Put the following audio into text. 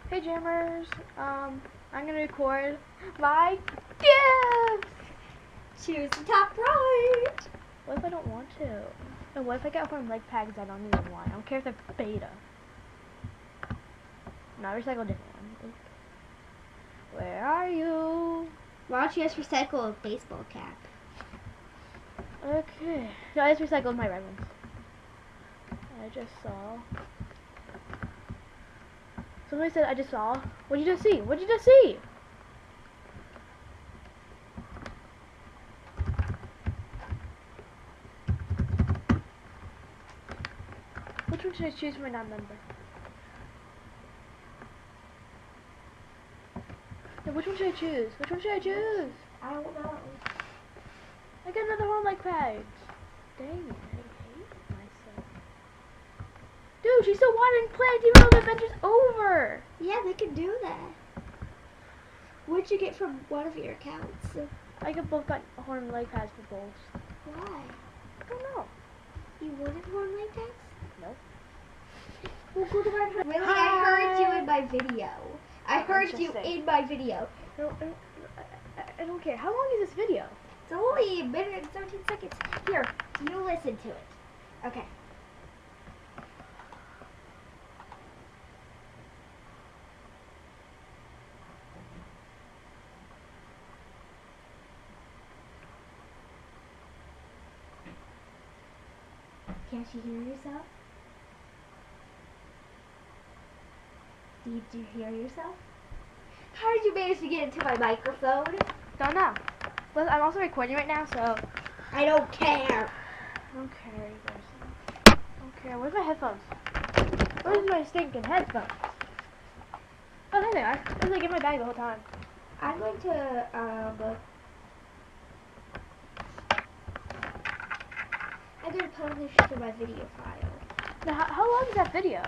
Hey Jammers, I'm gonna record my gifts! Choose the top right. What if I don't want to? And what if I get horn leg pads I don't even want? I don't care if they're beta. Not recycle different ones. Where are you? Why don't you just recycle a baseball cap? Okay. No, I just recycled my red ones. I just saw. Somebody said I just saw. What'd you just see? What'd you just see? Which one should I choose for my non-member? No, which one should I choose? Which one should I choose? I don't know. I got another horn leg pad. Dang it, I hate myself. Dude, she's still wanting to play even though the adventure's over. Yeah, they can do that. What'd you get from one of your accounts? I both got horn leg pads for both. Why? I don't know. You wanted horn leg tags? Nope. Well, go to my Really? Hi. I heard you in my video. I Oh, heard you interesting. in my video. No, I don't care. How long is this video? It's only a minute and 17 seconds. Here, you listen to it. Okay. Can't you hear yourself? Did you hear yourself? How did you manage to get into my microphone? Don't know. But I'm also recording right now, so I don't care. I don't care, you guys. I don't care. Where's my headphones? Where's my stinking headphones? Oh, there they are. I was like in my bag the whole time. I'm going to I'm going to publish to my video file. Now, how long is that video?